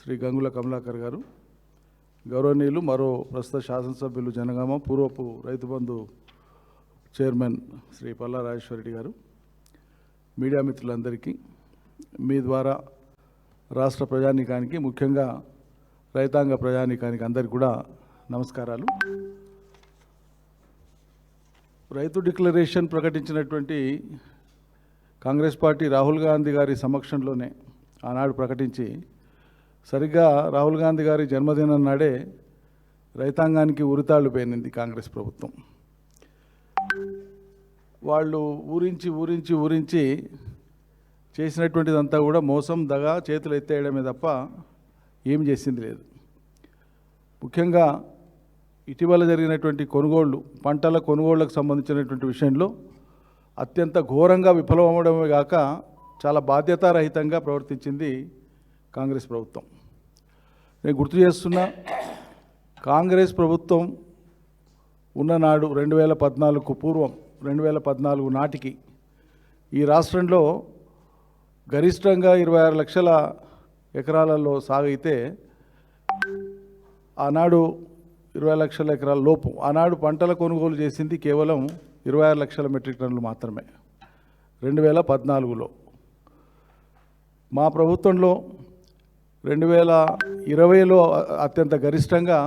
శ్రీ గంగుల కమలాకర్ గారు, గౌరవనీయులు మరో ప్రస్తుత శాసనసభ్యులు జనగామ పూర్వపు రైతు బంధు చైర్మన్ శ్రీ పల్లా రాజేశ్వరరెడ్డి గారు, మీడియా మిత్రులందరికీ మీ ద్వారా రాష్ట్ర ప్రజానీకానికి, ముఖ్యంగా రైతాంగ ప్రజానీకానికి అందరికీ కూడా నమస్కారాలు. రైతు డిక్లరేషన్ ప్రకటించినటువంటి కాంగ్రెస్ పార్టీ రాహుల్ గాంధీ గారి సమక్షంలోనే ఆనాడు ప్రకటించి, సరిగ్గా రాహుల్ గాంధీ గారి జన్మదినం నాడే రైతాంగానికి ఉరితాళ్ళు పేనింది కాంగ్రెస్ ప్రభుత్వం. వాళ్ళు ఊరించి చేసినటువంటిదంతా కూడా మోసం, దగా, చేతులు ఎత్తేయడమే తప్ప ఏం చేసింది లేదు. ముఖ్యంగా ఇటీవల జరిగినటువంటి కొనుగోళ్లు, పంటల కొనుగోళ్లకు సంబంధించినటువంటి విషయంలో అత్యంత ఘోరంగా విఫలమవడమే కాక చాలా బాధ్యతారహితంగా ప్రవర్తించింది కాంగ్రెస్ ప్రభుత్వం. నేను గుర్తు చేస్తున్నా, కాంగ్రెస్ ప్రభుత్వం ఉన్ననాడు 2014కు పూర్వం 2014 నాటికి ఈ రాష్ట్రంలో గరిష్టంగా 26 లక్షల ఎకరాలలో సాగైతే ఆనాడు 20 లక్షల ఎకరాల లోపు ఆనాడు పంటల కొనుగోలు చేసింది కేవలం 26 లక్షల మెట్రిక్ టన్నులు మాత్రమే 2014లో. మా ప్రభుత్వంలో 2020లో అత్యంత గరిష్టంగా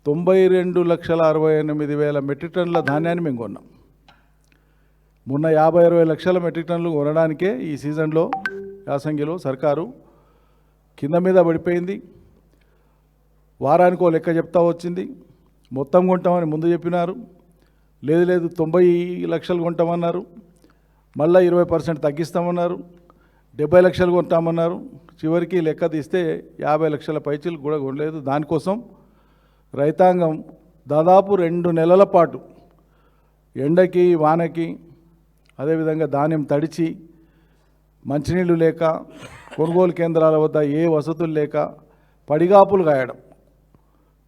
92,68,000 మెట్రిక్ టన్నుల ధాన్యాన్ని మేము కొన్నాం. మొన్న 50-60 లక్షల మెట్రిక్ టన్నులు కొనడానికే ఈ సీజన్లో యాసంగిలో సర్కారు కింద మీద పడిపోయింది. వారానికో లెక్క చెప్తా వచ్చింది. మొత్తం కొంటామని ముందు చెప్పినారు, లేదు 90 లక్షలు కొంటామన్నారు, మళ్ళీ 20% తగ్గిస్తామన్నారు, 70 లక్షలు కొంటామన్నారు. చివరికి లెక్క తీస్తే 50 లక్షల పైచీలు కూడా కొనలేదు. దానికోసం రైతాంగం దాదాపు 2 నెలల పాటు ఎండకి, వానకి, అదేవిధంగా ధాన్యం తడిచి, మంచినీళ్ళు లేక, కొనుగోలు కేంద్రాల వద్ద ఏ వసతులు లేక పడిగాపులు కాయడం,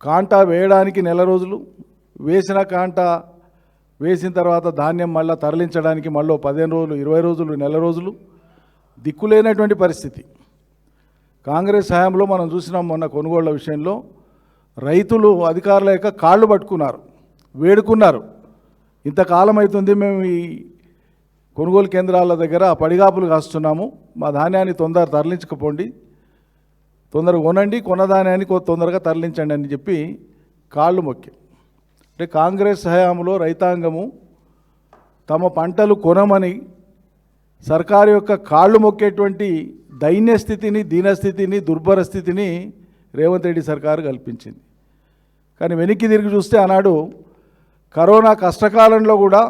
కాంటా వేయడానికి నెల రోజులు, వేసిన కాంటా వేసిన తర్వాత ధాన్యం మళ్ళీ తరలించడానికి మళ్ళీ 15 రోజులు, 20 రోజులు, నెల రోజులు, దిక్కులేనటువంటి పరిస్థితి. కాంగ్రెస్ హయాంలో మనం చూసినాం. మొన్న కొనుగోళ్ల విషయంలో రైతులు అధికారుల యొక్క కాళ్ళు పట్టుకున్నారు, వేడుకున్నారు. ఇంతకాలం అవుతుంది మేము ఈ కొనుగోలు కేంద్రాల దగ్గర పడిగాపులు కాస్తున్నాము, మా ధాన్యాన్ని తొందర తరలించకపోండి, తొందరగా కొనండి, కొన్న ధాన్యాన్ని తొందరగా తరలించండి అని చెప్పి కాళ్ళు మొక్కి. అంటే కాంగ్రెస్ హయాంలో రైతాంగము తమ పంటలు కొనమని సర్కారు యొక్క కాళ్ళు మొక్కేటువంటి దైన్య స్థితిని, దీనస్థితిని, దుర్భర స్థితిని రేవంత్ రెడ్డి సర్కారు కల్పించింది. కానీ వెనక్కి తిరిగి చూస్తే ఆనాడు కరోనా కష్టకాలంలో కూడా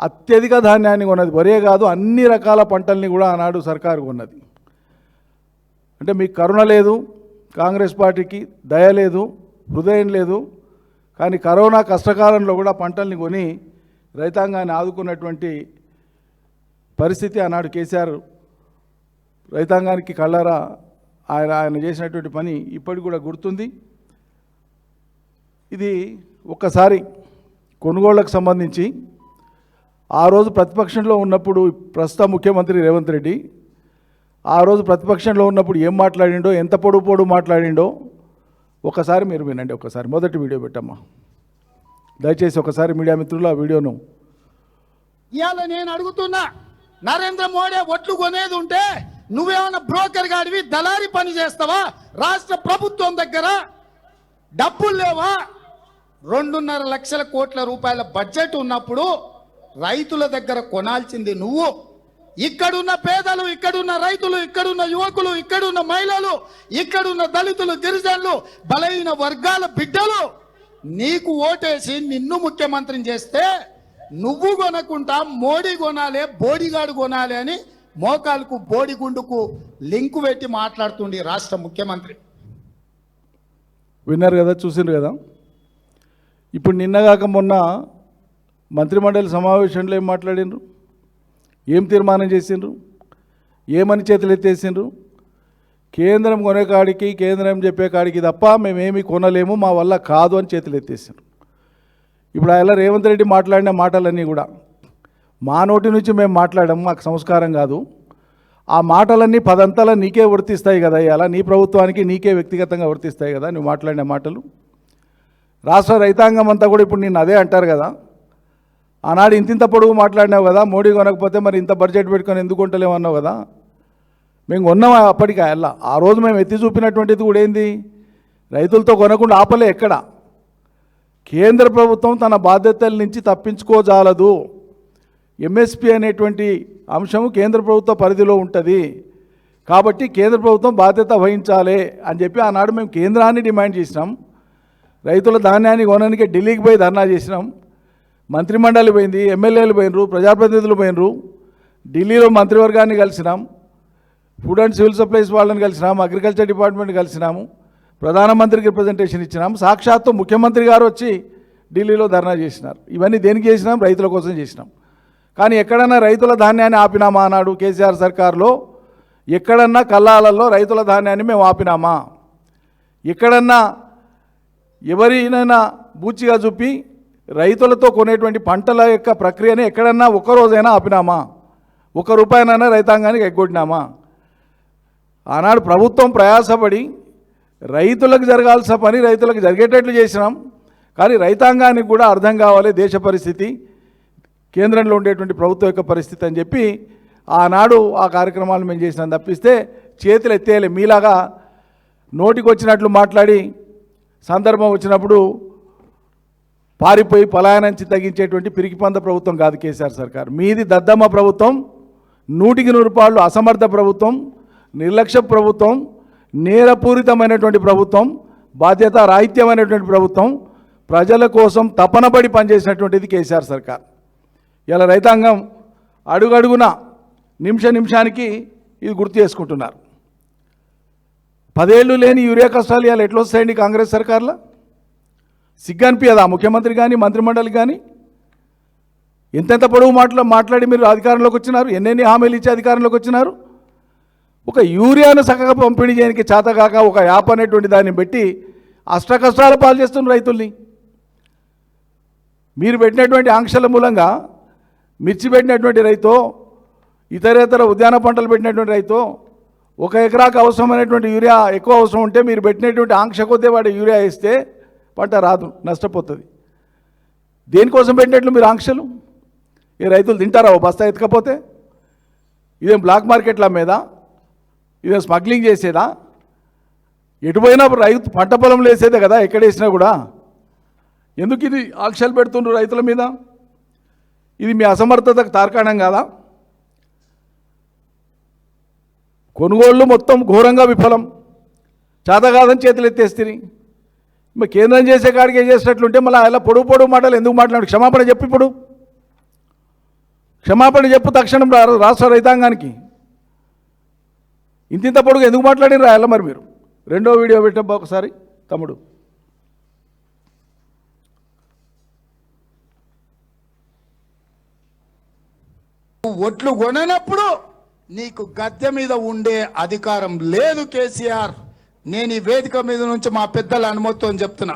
అత్యధిక ధాన్యాన్ని కొన్నది. వరే కాదు, అన్ని రకాల పంటల్ని కూడా ఆనాడు సర్కారు కొన్నది. అంటే మీకు కరుణ లేదు, కాంగ్రెస్ పార్టీకి దయ లేదు, హృదయం లేదు. కానీ కరోనా కష్టకాలంలో కూడా పంటల్ని కొని రైతాంగాన్ని ఆదుకున్నటువంటి పరిస్థితి ఆనాడు కేసీఆర్ రైతాంగానికి కళ్ళారా ఆయన చేసినటువంటి పని ఇప్పటికి కూడా గుర్తుంది. ఇది ఒక్కసారి కొనుగోళ్లకు సంబంధించి ఆ రోజు ప్రతిపక్షంలో ఉన్నప్పుడు ప్రస్తుత ముఖ్యమంత్రి రేవంత్ రెడ్డి ఆ రోజు ప్రతిపక్షంలో ఉన్నప్పుడు ఏం మాట్లాడిండో, ఎంత పొడుపు మాట్లాడిండో ఒకసారి మీరు వినండి. ఒకసారి మొదటి వీడియో పెట్టమ్మా, దయచేసి ఒకసారి మీడియా మిత్రులు ఆ వీడియోను. ఇవాళ నేను అడుగుతున్నా, నరేంద్ర మోడీ ఒట్లు కొనేది ఉంటే నువ్వేమన్నా బ్రోకర్ గాడివి, దళారీ పని చేస్తావా? రాష్ట్ర ప్రభుత్వం దగ్గర డబ్బులు లేవా? 2.5 లక్షల కోట్ల రూపాయల బడ్జెట్ ఉన్నప్పుడు రైతుల దగ్గర కొనాల్సింది నువ్వు. ఇక్కడున్న పేదలు, ఇక్కడున్న రైతులు, ఇక్కడున్న యువకులు, ఇక్కడున్న మహిళలు, ఇక్కడున్న దళితులు, గిరిజనులు, బలహీన వర్గాల బిడ్డలు నీకు ఓటేసి నిన్ను ముఖ్యమంత్రిని చేస్తే నువ్వు కొనకుండా మోడీ కొనాలి, బోడిగాడు కొనాలి అని మోకాలకు బోడిగుండుకు లింకు పెట్టి మాట్లాడుతుండే రాష్ట్ర ముఖ్యమంత్రి. విన్నారు కదా, చూసిండ్రు కదా. ఇప్పుడు నిన్నగాక మొన్న మంత్రిమండలి సమావేశంలో ఏం మాట్లాడినరు, ఏం తీర్మానం చేసిండ్రు, ఏమని చేతులు ఎత్తేసిండ్రు? కేంద్రం కొనే కాడికి, కేంద్రం చెప్పే కాడికి తప్ప మేమేమి కొనలేము, మా వల్ల కాదు అని చేతులు ఎత్తేసిండ్రు. ఇప్పుడు ఆయన రేవంత్ రెడ్డి మాట్లాడిన మాటలన్నీ కూడా మా నోటి నుంచి మేము మాట్లాడము, మాకు సంస్కారం కాదు, ఆ మాటలన్నీ పదంతలా నీకే వర్తిస్తాయి కదా, అలా నీ ప్రభుత్వానికి నీకే వ్యక్తిగతంగా వర్తిస్తాయి కదా నువ్వు మాట్లాడిన మాటలు. రాష్ట్ర రైతాంగం అంతా కూడా ఇప్పుడు నిన్ను అదే అంటారు కదా, ఆనాడు ఇంతింత పొడుగు మాట్లాడినావు కదా, మోడీ కొనకపోతే మరి ఇంత బడ్జెట్ పెట్టుకొని ఎందుకు కొంటలేమన్నావు కదా. మేము కొన్నాం అప్పటికి అలా, ఆ రోజు మేము ఎత్తి చూపినటువంటిది కూడా ఏంది, రైతులతో కొనకుండా ఆపలే ఎక్కడ. కేంద్ర ప్రభుత్వం తన బాధ్యతల నుంచి తప్పించుకోజాలదు. ఎంఎస్పి అనేటువంటి అంశం కేంద్ర ప్రభుత్వ పరిధిలో ఉంటుంది కాబట్టి కేంద్ర ప్రభుత్వం బాధ్యత వహించాలి అని చెప్పి ఆనాడు మేము కేంద్రాన్ని డిమాండ్ చేసినాం. రైతుల ధాన్యాన్ని కొనడానికి ఢిల్లీకి పోయి ధర్నా చేసినాం. మంత్రిమండలి పోయింది, ఎమ్మెల్యేలు పోయినరు, ప్రజాప్రతినిధులు పోయినరు, ఢిల్లీలో మంత్రివర్గాన్ని కలిసినాం, ఫుడ్ అండ్ సివిల్ సప్లైస్ వాళ్ళని కలిసినాము, అగ్రికల్చర్ డిపార్ట్మెంట్ కలిసినాము, ప్రధానమంత్రికి రిప్రజెంటేషన్ ఇచ్చినాం, సాక్షాత్తు ముఖ్యమంత్రి గారు వచ్చి ఢిల్లీలో ధర్నా చేసినారు. ఇవన్నీ దేనికి చేసినాం, రైతుల కోసం చేసినాం. కానీ ఎక్కడన్నా రైతుల ధాన్యాన్ని ఆపినామా అన్నాడు కేసీఆర్ సర్కారులో, ఎక్కడన్నా కల్లాలలో రైతుల ధాన్యాన్ని మేము ఆపినామా, ఎక్కడన్నా ఎవరినైనా బూచిగా చూపి రైతులతో కొనేటువంటి పంటల యొక్క ప్రక్రియని ఎక్కడన్నా ఒక్కరోజైనా ఆపినామా, ₹1 రైతాంగానికి ఎగ్గొట్టినామా. ఆనాడు ప్రభుత్వం ప్రయాసపడి రైతులకు జరగాల్సిన పని రైతులకు జరిగేటట్లు చేసినాం. కానీ రైతాంగానికి కూడా అర్థం కావాలి దేశ పరిస్థితి, కేంద్రంలో ఉండేటువంటి ప్రభుత్వం యొక్క పరిస్థితి అని చెప్పి ఆనాడు ఆ కార్యక్రమాలు మేము చేసినాం తప్పిస్తే చేతులు ఎత్తేయాలి. మీలాగా నోటికి వచ్చినట్లు మాట్లాడి సందర్భం వచ్చినప్పుడు పారిపోయి పలాయనంచి తగ్గించేటువంటి పిరికిపంద ప్రభుత్వం కాదు కేసీఆర్ సర్కార్. మీది దద్దమ్మ ప్రభుత్వం, 100% అసమర్థ ప్రభుత్వం, నిర్లక్ష్య ప్రభుత్వం, నేరపూరితమైనటువంటి ప్రభుత్వం, బాధ్యత రాహిత్యమైనటువంటి ప్రభుత్వం, ప్రజల కోసం తపనబడి పనిచేసినటువంటిది కేసీఆర్ సర్కార్. ఇలా రైతాంగం అడుగడుగున నిమిషానికి ఇది గుర్తు చేసుకుంటున్నారు. 10 ఏళ్ళు లేని యూరియా కష్టాలు ఇవాళ ఎట్లా వస్తాయండి కాంగ్రెస్ సర్కార్లో? సిగ్గనిపించదా ముఖ్యమంత్రి కానీ మంత్రిమండలి కానీ? ఎంతెంత పొడవు మాట్లాడి మీరు అధికారంలోకి వచ్చినారు, ఎన్నెన్ని హామీలు ఇచ్చి అధికారంలోకి వచ్చినారు. ఒక యూరియాను చక్కగా పంపిణీ చేయడానికి చేతగాక ఒక యాప్ అనేటువంటి దాన్ని పెట్టి అష్టకష్టాల పాలు చేస్తున్న రైతుల్ని. మీరు పెట్టినటువంటి ఆంక్షల మూలంగా మిర్చి పెట్టినటువంటి రైతు, ఇతరేతర ఉద్యాన పంటలు పెట్టినటువంటి రైతు 1 ఎకరాకు అవసరమైనటువంటి యూరియా ఎక్కువ అవసరం ఉంటే మీరు పెట్టినటువంటి ఆంక్ష కొద్దే వాడు యూరియా వేస్తే పంట రాదు, నష్టపోతుంది. దేనికోసం పెట్టినట్లు మీరు ఆంక్షలు? ఈ రైతులు తింటారా ఓ బస్తా ఎత్తకపోతే? ఇదేం బ్లాక్ మార్కెట్ల మీద, ఇదేం స్మగ్లింగ్ చేసేదా? ఎటుపోయినా రైతు పంట పొలంలో వేసేదే కదా ఎక్కడ వేసినా కూడా. ఎందుకు ఇది ఆంక్షలు పెడుతుండ్రు రైతుల మీద? ఇది మీ అసమర్థతకు తార్కాణం కాదా? కొనుగోళ్ళు మొత్తం ఘోరంగా విఫలం, చేత కాదని చేతులు ఎత్తేస్తుంది. మరి కేంద్రం చేసే కాడికి చేసేటట్లుంటే మళ్ళీ అలా పొడుగు మాటలు ఎందుకు మాట్లాడు? క్షమాపణ చెప్పు, ఇప్పుడు క్షమాపణ చెప్పు తక్షణం రాష్ట్ర రైతాంగానికి. ఇంతింత పొడుగు ఎందుకు మాట్లాడిన రాయాల మరి మీరు? రెండో వీడియో పెట్టబ్బా ఒకసారి తమ్ముడు. ఒట్లు కొననప్పుడు నీకు గద్దె మీద ఉండే అధికారం లేదు కేసీఆర్. నేను ఈ వేదిక మీద నుంచి మా పెద్దల అనుమతితో చెప్తున్నా,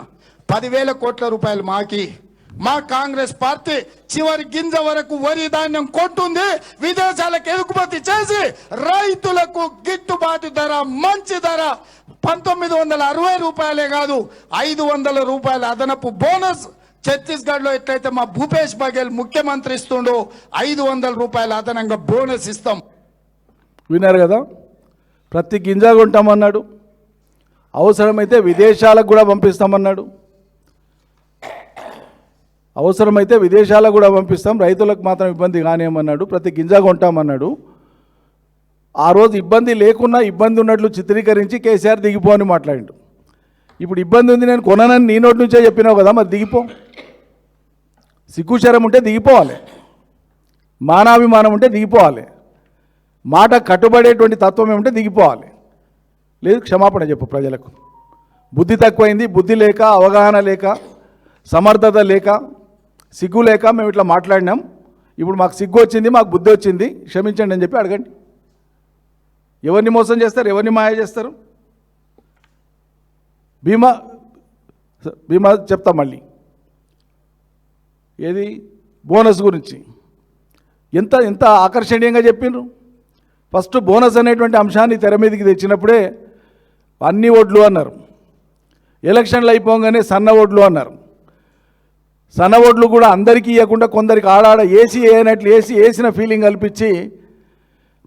10,000 కోట్ల రూపాయలు మాకి, మా కాంగ్రెస్ పార్టీ చివరి గింజ వరకు వరి ధాన్యం కొంటుంది, విదేశాలకు ఎగుమతి చేసి రైతులకు గిట్టుబాటు ధర, మంచి ధర 1960 రూపాయలే కాదు 500 రూపాయల అదనపు బోనస్. ఛత్తీస్గఢ్లో ఎట్లయితే మా భూపేష్ బఘేల్ ముఖ్యమంత్రి ఇస్తుండో 500 రూపాయల అదనంగా బోనస్ ఇస్తాం. విన్నారు కదా, ప్రతి గింజ కొంటామన్నాడు, అవసరమైతే విదేశాలకు కూడా పంపిస్తామన్నాడు. అవసరమైతే విదేశాలకు కూడా పంపిస్తాం, రైతులకు మాత్రం ఇబ్బంది కానియమన్నాడు. ప్రతి గింజ కొంటామన్నాడు. ఆ రోజు ఇబ్బంది లేకున్నా ఇబ్బంది ఉన్నట్లు చిత్రీకరించి కేసీఆర్ దిగిపో అని మాట్లాడిండు. ఇప్పుడు ఇబ్బంది ఉంది నేను కొననని నీ నోటి నుంచే చెప్పినావు కదా, మరి దిగిపో. సిగ్గుశరం ఉంటే దిగిపోవాలి, మానాభిమానం ఉంటే దిగిపోవాలి, మాట కట్టుబడేటువంటి తత్వం ఏమంటే దిగిపోవాలి. లేదు క్షమాపణ చెప్పు ప్రజలకు. బుద్ధి తక్కువైంది, బుద్ధి లేక, అవగాహన లేక, సమర్థత లేక, సిగ్గు లేక మేము ఇట్లా మాట్లాడినాం. ఇప్పుడు మాకు సిగ్గు వచ్చింది, మాకు బుద్ధి వచ్చింది, క్షమించండి అని చెప్పి అడగండి. ఎవరిని మోసం చేస్తారు, ఎవరిని మాయ చేస్తారు? బీమా చెప్తా మళ్ళీ. ఏది బోనస్ గురించి ఎంత ఎంత ఆకర్షణీయంగా చెప్పిండ్రు. ఫస్ట్ బోనస్ అనేటువంటి అంశాన్ని తెర మీదకి తెచ్చినప్పుడే అన్ని ఓట్లు అన్నారు. ఎలక్షన్లు అయిపోగానే సన్న ఓట్లు అన్నారు. సన్న ఓట్లు కూడా అందరికీ ఇవ్వకుండా కొందరికి ఆడాడ ఏసీ వేయనట్లు వేసిన ఫీలింగ్ కల్పించి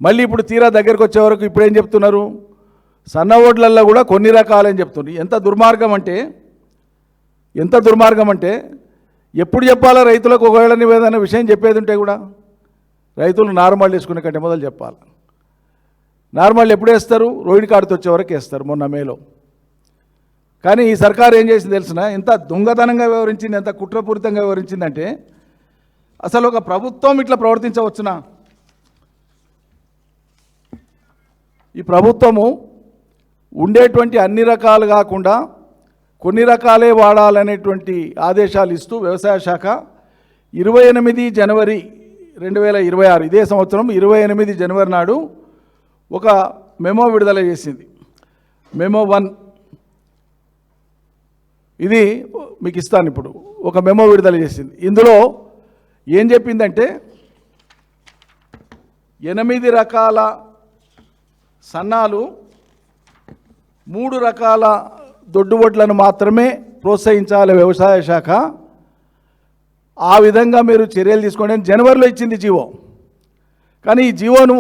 మళ్ళీ ఇప్పుడు తీరా దగ్గరకు వచ్చే వరకు ఇప్పుడు ఏం చెప్తున్నారు, సన్న ఓట్లల్లో కూడా కొన్ని రకాలని చెప్తున్నారు. ఎంత దుర్మార్గం అంటే ఎప్పుడు చెప్పాలా రైతులకు? ఒకవేళ నువ్వు ఏదైనా విషయం చెప్పేది ఉంటే కూడా రైతులు నార్మల్ వేసుకునే కంటే మొదలు చెప్పాలి. నార్మల్ ఎప్పుడు వేస్తారు? రోహిణి కార్డుతో వచ్చే వరకు వేస్తారు, మొన్న మేలో. కానీ ఈ సర్కారు ఏం చేసింది తెలిసిన? ఎంత దొంగతనంగా వివరించింది, ఎంత కుట్రపూరితంగా వివరించిందంటే అసలు ఒక ప్రభుత్వం ఇట్లా ప్రవర్తించవచ్చునా? ఈ ప్రభుత్వము ఉండేటువంటి అన్ని రకాలు కాకుండా కొన్ని రకాలే వాడాలనేటువంటి ఆదేశాలు ఇస్తూ వ్యవసాయ శాఖ 28 జనవరి 2026 ఇదే సంవత్సరం 28 జనవరి నాడు ఒక మెమో విడుదల చేసింది. మెమో 1 ఇది మీకు ఇస్తాను ఇప్పుడు. ఒక మెమో విడుదల చేసింది. ఇందులో ఏం చెప్పిందంటే 8 రకాల సన్నాలు 3 రకాల దొడ్డు వడ్లను మాత్రమే ప్రోత్సహించాలి వ్యవసాయ శాఖ. ఆ విధంగా మీరు చర్యలు తీసుకోండి అని జనవరిలో ఇచ్చింది జీవో. కానీ ఈ జీవోను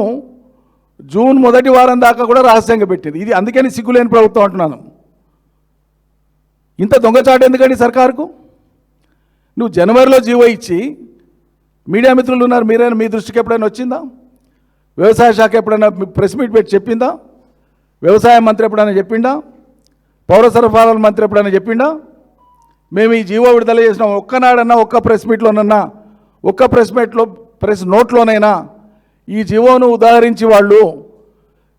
జూన్ మొదటి వారం దాకా కూడా రహస్యంగా పెట్టింది. ఇది అందుకని సిగ్గులేని ప్రభుత్వం అంటున్నాను. ఇంత దొంగచాటు ఎందుకండి సర్కారుకు? నువ్వు జనవరిలో జీవో ఇచ్చి మీడియా మిత్రులు ఉన్నారు, మీరైనా మీ దృష్టికి ఎప్పుడైనా వచ్చిందా? వ్యవసాయ శాఖ ఎప్పుడైనా ప్రెస్ మీట్ పెట్టి చెప్పిందా? వ్యవసాయ మంత్రి ఎప్పుడైనా చెప్పిండా? పౌర సరఫరాల మంత్రి ఎప్పుడైనా చెప్పిండా? మేము ఈ జీవో విడుదల చేసినాం ఒక్కనాడన్నా, ఒక్క ప్రెస్ మీట్లోనన్నా, ఒక్క ప్రెస్ నోట్లోనైనా ఈ జీవోను ఉదాహరించి వాళ్ళు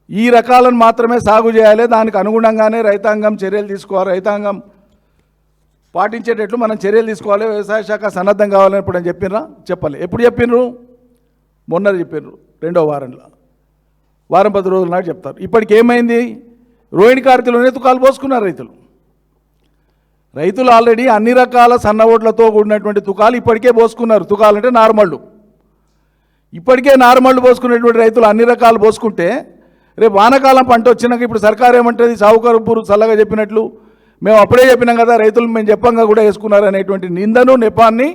ఈ రకాలను మాత్రమే సాగు చేయాలి, దానికి అనుగుణంగానే రైతాంగం చర్యలు తీసుకోవాలి, రైతాంగం పాటించేటట్లు మనం చర్యలు తీసుకోవాలి, వ్యవసాయ శాఖ సన్నద్ధం కావాలని ఎప్పుడైనా చెప్పినరా? చెప్పాలి. ఎప్పుడు చెప్పినరు? మొన్న చెప్పినరు, 2వ వారంలో, వారం 10 రోజుల నాడు చెప్తారు. ఇప్పటికి ఏమైంది? రోహిణి కార్తీలోనే తుకాలు పోసుకున్నారు రైతులు ఆల్రెడీ అన్ని రకాల సన్న ఓట్లతో కూడినటువంటి తుకాలు ఇప్పటికే పోసుకున్నారు. తుకాలు అంటే నార్మళ్ళు. ఇప్పటికే నార్మళ్ళు పోసుకునేటువంటి రైతులు అన్ని రకాలు పోసుకుంటే రేపు వానకాలం పంట వచ్చినాక ఇప్పుడు సర్కారు ఏమంటుంది? సావుకర్పూర్ చల్లగా చెప్పినట్లు మేము అప్పుడే చెప్పినాం కదా, రైతులు మేము చెప్పంగా కూడా వేసుకున్నారు అనేటువంటి నిందను నెపాన్ని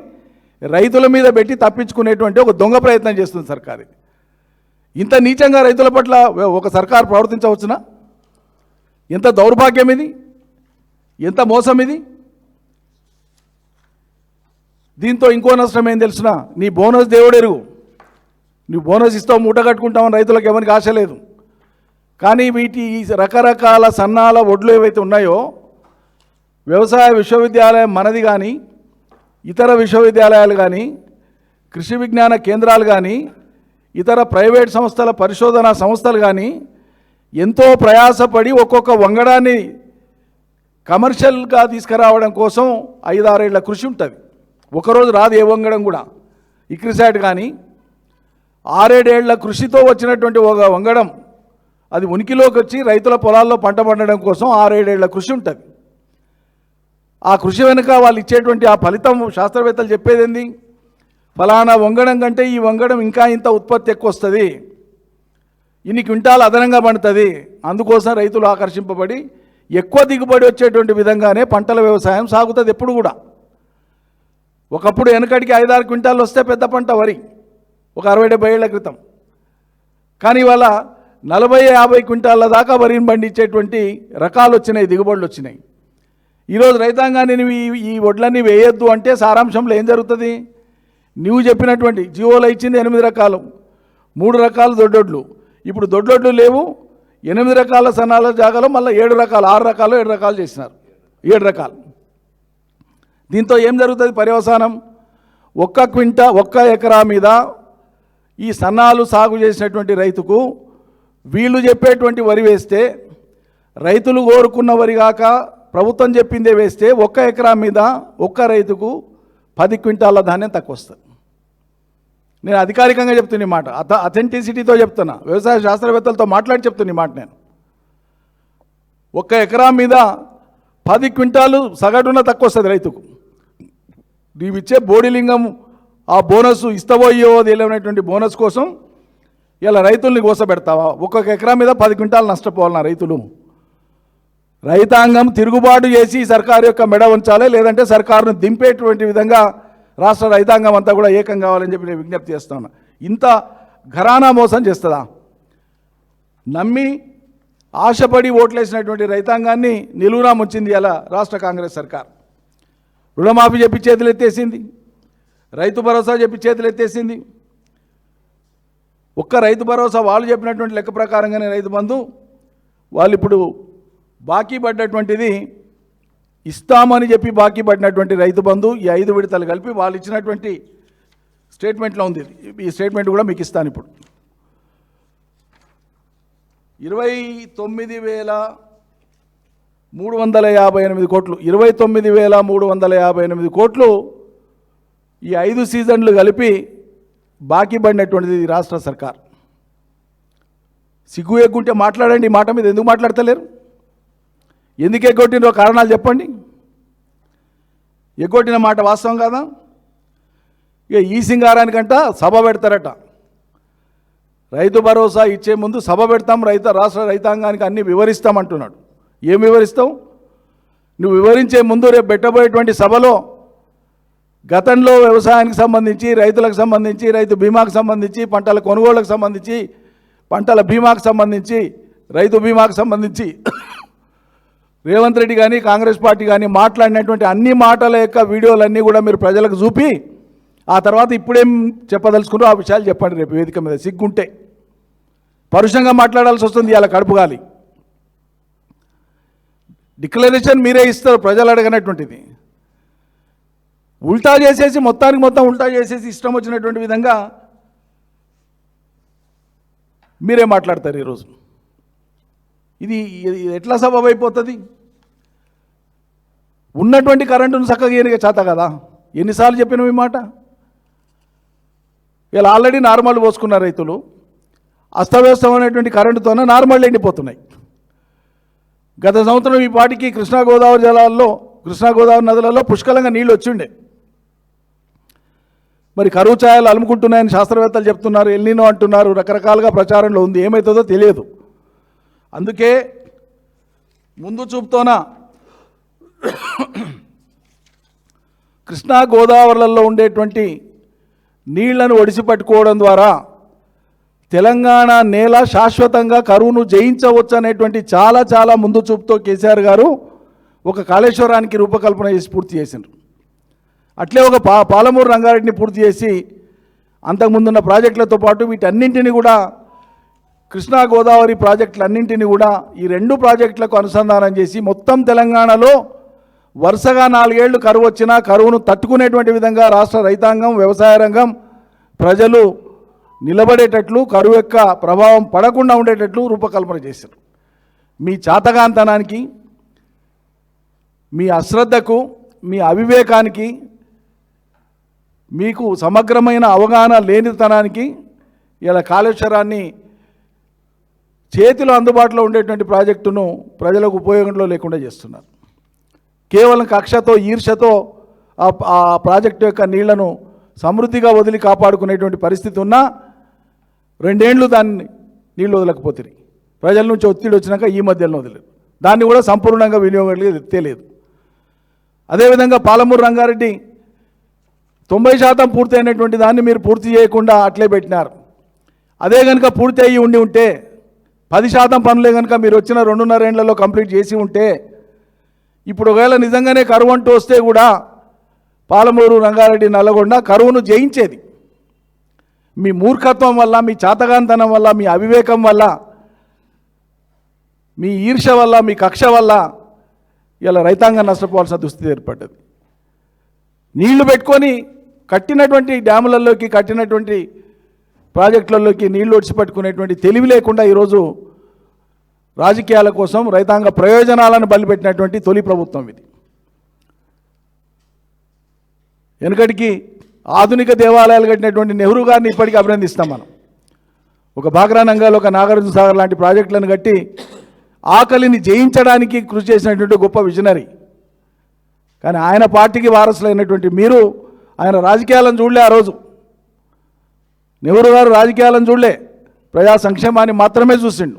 రైతుల మీద పెట్టి తప్పించుకునేటువంటి ఒక దొంగ ప్రయత్నం చేస్తుంది సర్కారు. ఇంత నీచంగా రైతుల పట్ల ఒక సర్కారు ప్రవర్తించవచ్చునా? ఎంత దౌర్భాగ్యం ఇది, ఎంత మోసం ఇది. దీంతో ఇంకో నష్టం ఏం తెలిసినా, నీ బోనస్ దేవుడెరుగు. నువ్వు బోనస్ ఇస్తావు, మూట కట్టుకుంటామని రైతులకు ఎవరికి ఆశ లేదు. కానీ వీటి రకరకాల సన్నాల వడ్లు ఏవైతే ఉన్నాయో వ్యవసాయ విశ్వవిద్యాలయం మనది కానీ, ఇతర విశ్వవిద్యాలయాలు కానీ, కృషి విజ్ఞాన కేంద్రాలు కానీ, ఇతర ప్రైవేట్ సంస్థల పరిశోధనా సంస్థలు కానీ ఎంతో ప్రయాసపడి ఒక్కొక్క వంగడాన్ని కమర్షియల్గా తీసుకురావడం కోసం 5-6 ఏళ్ల కృషి ఉంటుంది. ఒకరోజు రాదు ఏ వంగడం కూడా. ఇక్రిసాట్ కానీ 6-7 ఏళ్ల కృషితో వచ్చినటువంటి ఒక వంగడం అది ఉనికిలోకి వచ్చి రైతుల పొలాల్లో పంట పండడం కోసం 6-7 ఏళ్ల కృషి ఉంటుంది. ఆ కృషి వెనుక వాళ్ళు ఇచ్చేటువంటి ఆ ఫలితం శాస్త్రవేత్తలు చెప్పేది ఏంది? ఫలానా వంగడం కంటే ఈ వంగడం ఇంకా ఇంత ఉత్పత్తి ఎక్కువ వస్తుంది, ఇన్ని క్వింటాలు అదనంగా పండుతుంది, అందుకోసం రైతులు ఆకర్షింపబడి ఎక్కువ దిగుబడి వచ్చేటువంటి విధంగానే పంటల వ్యవసాయం సాగుతుంది ఎప్పుడు కూడా. ఒకప్పుడు వెనకడికి 5-6 క్వింటాలు వస్తే పెద్ద పంట వరి, ఒక 60-70 ఏళ్ల క్రితం. కానీ ఇవాళ 40-50 క్వింటాల దాకా వరిని పండించేటువంటి రకాలు వచ్చినాయి, దిగుబడులు వచ్చినాయి. ఈరోజు రైతాంగాన్ని నువ్వు ఈ వడ్లన్నీ వేయొద్దు అంటే సారాంశంలో ఏం జరుగుతుంది? నువ్వు చెప్పినటువంటి జీవోలో ఇచ్చింది 8 రకాలు, 3 రకాలు దొడ్డొడ్లు. ఇప్పుడు దొడ్లొడ్లు లేవు, 8 రకాల సన్నాల జాగాలో మళ్ళీ 7 రకాలు, 6 రకాలు 7 రకాలు చేసినారు, 7 రకాలు. దీంతో ఏం జరుగుతుంది పర్యవసానం? ఒక్క ఎకరా మీద ఈ సన్నాలు సాగు చేసినటువంటి రైతుకు వీళ్ళు చెప్పేటువంటి వరి వేస్తే, రైతులు కోరుకున్న వరి కాక ప్రభుత్వం చెప్పిందే వేస్తే 1 ఎకరా మీద ఒక్క రైతుకు 10 క్వింటాల ధాన్యం తక్కువ వస్తుంది. నేను అధికారికంగా చెప్తున్న మాట, అథెంటిసిటీతో చెప్తున్నా, వ్యవసాయ శాస్త్రవేత్తలతో మాట్లాడి చెప్తున్న మాట. నేను 1 ఎకరా మీద 10 క్వింటాలు సగటున తక్కువ వస్తుంది రైతుకు. నీవిచ్చే బోడిలింగం ఆ బోనస్ ఇస్తబోయో తెలియనటువంటి బోనస్ కోసం ఇలా రైతుల్ని గోసపెడతావా? ఒక్కొక్క ఎకరా మీద 10 క్వింటాలు నష్టపోవాలన్నా రైతులు? రైతాంగం తిరుగుబాటు చేసి సర్కారు యొక్క మెడ ఉంచాలి, లేదంటే సర్కారును దింపేటువంటి విధంగా రాష్ట్ర రైతాంగం అంతా కూడా ఏకం కావాలని చెప్పి నేను విజ్ఞప్తి చేస్తాను. ఇంత ఘరానా మోసం చేస్తుందా? నమ్మి ఆశపడి ఓట్లేసినటువంటి రైతాంగాన్ని నిలువునా ముంచింది ఇలా రాష్ట్ర కాంగ్రెస్ సర్కార్. రుణమాఫీ చెప్పి చేతులు ఎత్తేసింది, రైతు భరోసా చెప్పి చేతులు ఎత్తేసింది. ఒక్క రైతు భరోసా వాళ్ళు చెప్పినటువంటి లెక్క ప్రకారంగానే రైతు బంధు వాళ్ళు ఇప్పుడు బాకీ పడ్డటువంటిది ఇస్తామని చెప్పి బాకీ పడినటువంటి రైతు బంధు ఈ 5 విడతలు కలిపి వాళ్ళు ఇచ్చినటువంటి స్టేట్మెంట్లో ఉంది. ఈ స్టేట్మెంట్ కూడా మీకు ఇస్తాను. ఇప్పుడు 29,358 కోట్లు, 29,358 కోట్లు ఈ 5 సీజన్లు కలిపి బాకీ పడినటువంటిది రాష్ట్ర సర్కార్. సిగ్గు ఎగ్గుంటే మాట్లాడండి. ఈ మాట మీద ఎందుకు మాట్లాడతలేరు? ఎందుకు ఎగ్గొట్టినో కారణాలు చెప్పండి. ఎగ్గొట్టిన మాట వాస్తవం కాదా? ఇక ఈ సింగారానికంట సభ పెడతారట. రైతు భరోసా ఇచ్చే ముందు సభ పెడతాం, రాష్ట్ర రైతాంగానికి అన్నీ వివరిస్తామంటున్నాడు. ఏం వివరిస్తావు? నువ్వు వివరించే ముందు రేపు పెట్టబోయేటువంటి సభలో గతంలో వ్యవసాయానికి సంబంధించి, రైతులకు సంబంధించి, రైతు బీమాకు సంబంధించి, పంటల కొనుగోళ్లకు సంబంధించి, పంటల బీమాకు సంబంధించి, రైతు బీమాకు సంబంధించి రేవంత్ రెడ్డి కానీ కాంగ్రెస్ పార్టీ కానీ మాట్లాడినటువంటి అన్ని మాటల యొక్క వీడియోలన్నీ కూడా మీరు ప్రజలకు చూపి ఆ తర్వాత ఇప్పుడేం చెప్పదలుచుకున్నారో ఆ విషయాలు చెప్పండి. రేపు వేదిక మీద సిగ్గుంటే పరుషంగా మాట్లాడాల్సి వస్తుంది. ఇలా కడుపుగాలి డిక్లరేషన్ మీరే ఇస్తారు, ప్రజలు అడగనటువంటిది ఉల్టా చేసేసి మొత్తానికి మొత్తం ఉల్టా చేసేసి ఇష్టం వచ్చినటువంటి విధంగా మీరే మాట్లాడతారు ఈరోజు. ఇది ఎట్లా సబబు అయిపోతుంది? ఉన్నటువంటి కరెంటును చక్కగా ఏనిగా చేత కదా. ఎన్నిసార్లు చెప్పినాం ఈ మాట? ఇలా ఆల్రెడీ నార్మల్ పోసుకున్న రైతులు అస్తవ్యస్తమైనటువంటి కరెంటుతోనే నార్మల్ ఎండిపోతున్నాయి. గత సంవత్సరం ఈ పాటికి కృష్ణా గోదావరి నదులలో పుష్కలంగా నీళ్ళు వచ్చిండే. మరి కరువు ఛాయలు అలుముకుంటున్నాయని శాస్త్రవేత్తలు చెప్తున్నారు, ఎల్నినో అంటున్నారు, రకరకాలుగా ప్రచారంలో ఉంది. ఏమవుతుందో తెలియదు. అందుకే ముందు చూపుతోన కృష్ణా గోదావరిలలో ఉండేటువంటి నీళ్లను ఒడిసిపట్టుకోవడం ద్వారా తెలంగాణ నేల శాశ్వతంగా కరువును జయించవచ్చు అనేటువంటి చాలా చాలా ముందు చూపుతో కేసీఆర్ గారు ఒక కాళేశ్వరానికి రూపకల్పన చేసి పూర్తి చేసినారు. అట్లే ఒక పాలమూరు రంగారెడ్డిని పూర్తి చేసి అంతకుముందున్న ప్రాజెక్టులతో పాటు వీటన్నింటినీ కూడా కృష్ణా గోదావరి ప్రాజెక్టులన్నింటినీ కూడా ఈ 2 ప్రాజెక్టులకు అనుసంధానం చేసి మొత్తం తెలంగాణలో వరుసగా 4 ఏళ్లు కరువు వచ్చినా కరువును తట్టుకునేటువంటి విధంగా రాష్ట్ర రైతాంగం, వ్యవసాయ రంగం, ప్రజలు నిలబడేటట్లు, కరువు యొక్క ప్రభావం పడకుండా ఉండేటట్లు రూపకల్పన చేశారు. మీ చాతగాంతనానికి, మీ అశ్రద్ధకు, మీ అవివేకానికి, మీకు సమగ్రమైన అవగాహన లేనితనానికి ఇలా కాళేశ్వరాన్ని చేతిలో అందుబాటులో ఉండేటువంటి ప్రాజెక్టును ప్రజలకు ఉపయోగంలో లేకుండా చేస్తున్నారు. కేవలం కక్షతో, ఈర్ష్యతో ఆ ప్రాజెక్టు యొక్క నీళ్లను సమృద్ధిగా వదిలి కాపాడుకునేటువంటి పరిస్థితి ఉన్నా 2 ఏళ్ళు దాన్ని నీళ్ళు వదలకపోతుంది. ప్రజల నుంచి ఒత్తిడి వచ్చినాక ఈ మధ్యలో వదిలేదు. దాన్ని కూడా సంపూర్ణంగా వినియోగం తెలియదు. అదేవిధంగా పాలమూరు రంగారెడ్డి 90% పూర్తి అయినటువంటి దాన్ని మీరు పూర్తి చేయకుండా అట్లే పెట్టినారు. అదే కనుక పూర్తి అయ్యి ఉంటే 10% పనులే కనుక మీరు వచ్చిన 2.5 ఏళ్లలో కంప్లీట్ చేసి ఉంటే ఇప్పుడు ఒకవేళ నిజంగానే కరువు అంటూ వస్తే కూడా పాలమూరు, రంగారెడ్డి, నల్లగొండ కరువును జయించేది. మీ మూర్ఖత్వం వల్ల, మీ చాతగాంతనం వల్ల, మీ అవివేకం వల్ల, మీ ఈర్ష వల్ల, మీ కక్ష వల్ల ఇలా రైతాంగం నష్టపోవాల్సిన దుస్థితి ఏర్పడ్డది. నీళ్లు పెట్టుకొని కట్టినటువంటి డ్యాములలోకి, కట్టినటువంటి ప్రాజెక్టులలోకి నీళ్లు ఒడిచిపెట్టుకునేటువంటి తెలివి లేకుండా ఈరోజు రాజకీయాల కోసం రైతాంగ ప్రయోజనాలను బలిపెట్టినటువంటి తొలి ప్రభుత్వం ఇది. వెనుకటికి ఆధునిక దేవాలయాలు కట్టినటువంటి నెహ్రూ గారిని ఇప్పటికీ అభినందిస్తాం మనం. ఒక బాగ్రానంగాల్, ఒక నాగార్జున సాగర్ లాంటి ప్రాజెక్టులను కట్టి ఆకలిని జయించడానికి కృషి చేసినటువంటి గొప్ప విజనరీ. కానీ ఆయన పార్టీకి వారసులైనటువంటి మీరు ఆయన రాజకీయాలను చూడలే. ఆ రోజు నెహ్రూ గారు రాజకీయాలను చూడలే. ప్రజా సంక్షేమాన్ని మాత్రమే చూసిండు.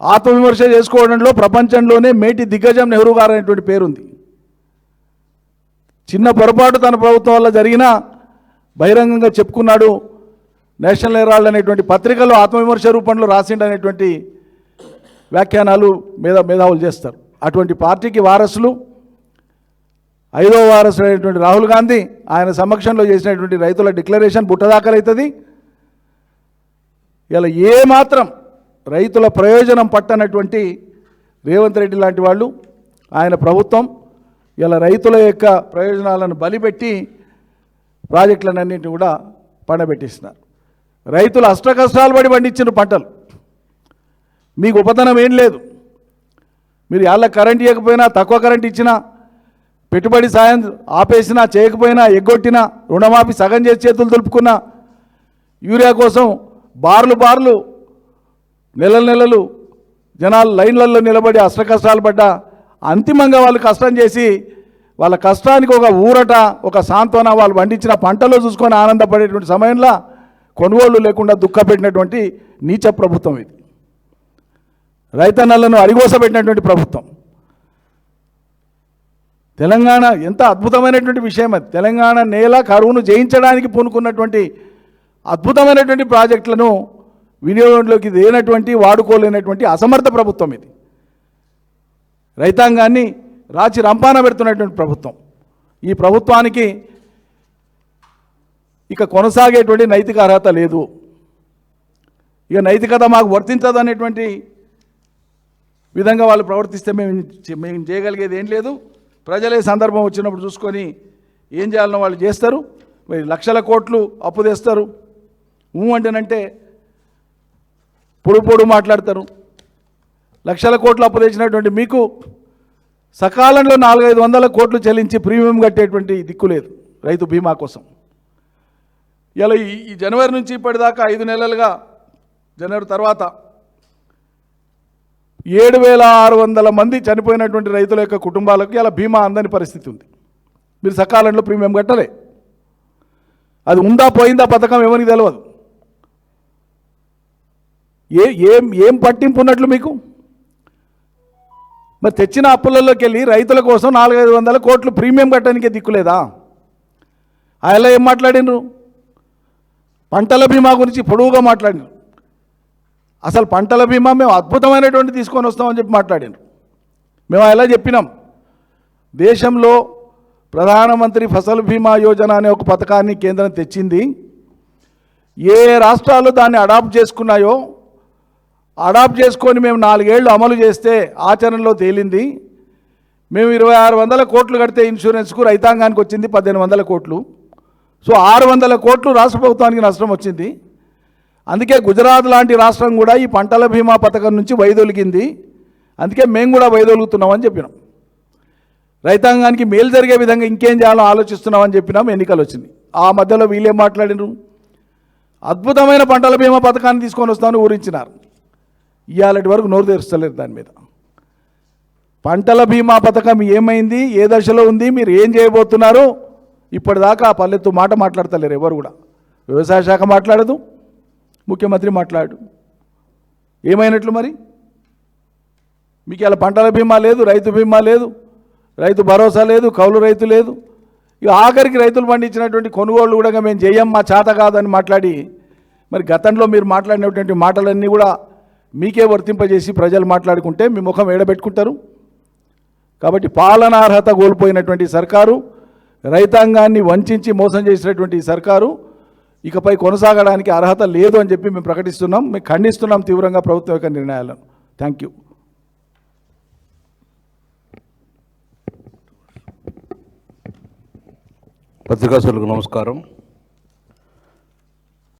ఆత్మవిమర్శ చేసుకోవడంలో ప్రపంచంలోనే మేటి దిగ్గజం నెహ్రూ గారు అనేటువంటి పేరుంది. చిన్న పొరపాటు తన ప్రభుత్వం వల్ల జరిగినా బహిరంగంగా చెప్పుకున్నాడు. నేషనల్ హెరాల్డ్ అనేటువంటి పత్రికలో ఆత్మవిమర్శ రూపంలో రాసిండనేటువంటి వ్యాఖ్యానాలు మేధావులు చేస్తారు. అటువంటి పార్టీకి వారసులు, 5వ వారసుడు అయినటువంటి రాహుల్ గాంధీ ఆయన సమక్షంలో చేసినటువంటి రైతుల డిక్లరేషన్ బుట్టదాఖలవుతుంది. ఇలా ఏమాత్రం రైతుల ప్రయోజనం పట్టనటువంటి రేవంత్ రెడ్డి లాంటి వాళ్ళు, ఆయన ప్రభుత్వం ఇలా రైతుల యొక్క ప్రయోజనాలను బలిపెట్టి ప్రాజెక్టులన్నింటినీ కూడా పండబెట్టిస్తున్నారు. రైతులు అష్టకష్టాలు పడి పండించిన పంటలు, మీకు ఉపదనం ఏం లేదు. మీరు యాళ్ళ కరెంట్ ఇవ్వకపోయినా, తక్కువ కరెంట్ ఇచ్చినా, పెట్టుబడి సాయం ఆపేసినా, చేయకపోయినా, ఎగ్గొట్టినా, రుణమాఫీ సగం చేసి చేతులు దులుపుకున్నా, యూరియా కోసం బార్లు నెలలు జనాలు లైన్లలో నిలబడి అష్టకష్టాలు పడ్డా అంతిమంగా వాళ్ళు కష్టం చేసి వాళ్ళ కష్టానికి ఒక ఊరట, ఒక సాంత్వన, వాళ్ళు పండించిన పంటలో చూసుకొని ఆనందపడేటువంటి సమయంలో కొనుగోళ్లు లేకుండా దుఃఖపెట్టినటువంటి నీచ ప్రభుత్వం ఇది. రైతన్నలను అరిగోసపెట్టినటువంటి ప్రభుత్వం. తెలంగాణ ఎంత అద్భుతమైనటువంటి విషయం అది. తెలంగాణ నేల కరువును జయించడానికి పూనుకున్నటువంటి అద్భుతమైనటువంటి ప్రాజెక్టులను వినియోగంలోకి లేనటువంటి, వాడుకోలేనటువంటి అసమర్థ ప్రభుత్వం ఇది. రైతాంగాన్ని రాచి రంపాన పెడుతున్నటువంటి ప్రభుత్వం. ఈ ప్రభుత్వానికి ఇక కొనసాగేటువంటి నైతిక అర్హత లేదు. ఇక నైతికత మాకు వర్తించదు అనేటువంటి విధంగా వాళ్ళు ప్రవర్తిస్తే మేము చేయగలిగేది ఏం లేదు. ప్రజలే సందర్భం వచ్చినప్పుడు చూసుకొని ఏం చేయాలనో వాళ్ళు చేస్తారు. మరి లక్షల కోట్లు అప్పు తెస్తారు, అంటేనంటే పొడు మాట్లాడతారు. లక్షల కోట్లు అప్పు తెచ్చినటువంటి మీకు సకాలంలో 400-500 కోట్లు చెల్లించి ప్రీమియం కట్టేటువంటి దిక్కు లేదు రైతు బీమా కోసం. ఇలా ఈ జనవరి నుంచి ఇప్పటిదాకా 5 నెలలుగా, జనవరి తర్వాత 7,600 మంది చనిపోయినటువంటి రైతుల యొక్క కుటుంబాలకు ఇలా బీమా అందని పరిస్థితి ఉంది. మీరు సకాలంలో ప్రీమియం కట్టలే. అది ఉందా పోయిందా పథకం ఎవరికి తెలియదు. ఏం పట్టింపు ఉన్నట్లు మీకు? మరి తెచ్చిన అప్పులలోకి వెళ్ళి రైతుల కోసం 400-500 కోట్లు ప్రీమియం కట్టడానికే దిక్కులేదా? ఆయన ఏం మాట్లాడినరు? పంటల బీమా గురించి పొడవుగా మాట్లాడినారు. అసలు పంటల బీమా మేము అద్భుతమైనటువంటి తీసుకొని వస్తామని చెప్పి మాట్లాడినారు. మేము ఎలా చెప్పినాం, దేశంలో ప్రధానమంత్రి ఫసల్ బీమా యోజన అనే ఒక పథకాన్ని కేంద్రం తెచ్చింది. ఏ రాష్ట్రాలు దాన్ని అడాప్ట్ చేసుకున్నాయో, అడాప్ట్ చేసుకొని మేము 4 ఏళ్ళు అమలు చేస్తే ఆచరణలో తేలింది. మేము 2,600 కోట్లు కడితే ఇన్సూరెన్స్కు రైతాంగానికి వచ్చింది 1,800 కోట్లు. సో 600 కోట్లు రాష్ట్ర ప్రభుత్వానికి నష్టం వచ్చింది. అందుకే గుజరాత్ లాంటి రాష్ట్రం కూడా ఈ పంటల బీమా పథకం నుంచి వైదొలిగింది. అందుకే మేము కూడా వైదొలుగుతున్నామని చెప్పినాం. రైతాంగానికి మేలు జరిగే విధంగా ఇంకేం చేయాలో ఆలోచిస్తున్నామని చెప్పినాం. ఎన్నికలు వచ్చింది. ఆ మధ్యలో వీళ్ళేం మాట్లాడినారు? అద్భుతమైన పంటల బీమా పథకాన్ని తీసుకొని వస్తామని ఊరించినారు. ఇవాళటి వరకు నోరు తెరుస్తలేరు దాని మీద. పంటల బీమా పథకం ఏమైంది, ఏ దశలో ఉంది, మీరు ఏం చేయబోతున్నారు, ఇప్పటిదాకా ఆ పల్లెత్తు మాట మాట్లాడతలేరు ఎవరు కూడా. వ్యవసాయ శాఖ మాట్లాడదు, ముఖ్యమంత్రి మాట్లాడు. ఏమైనట్లు మరి? మీకు ఇలా పంటల బీమా లేదు, రైతు బీమా లేదు, రైతు భరోసా లేదు, కౌలు రైతు లేదు. ఇక ఆఖరికి రైతులు పండించినటువంటి కొనుగోళ్ళు కూడా మేము చేయం, మా చేత కాదని మాట్లాడి, మరి గతంలో మీరు మాట్లాడినటువంటి మాటలన్నీ కూడా మీకే వర్తింపజేసి ప్రజలు మాట్లాడుకుంటే మీ ముఖం ఏడబెట్టుకుంటారు. కాబట్టి పాలనార్హత కోల్పోయినటువంటి సర్కారు, రైతాంగాన్ని వంచి మోసం చేసినటువంటి సర్కారు ఇకపై కొనసాగడానికి అర్హత లేదు అని చెప్పి మేము ప్రకటిస్తున్నాం. మేము ఖండిస్తున్నాం తీవ్రంగా ప్రభుత్వం యొక్క నిర్ణయాలను. Thank you. పత్రికా సోదరులకు నమస్కారం.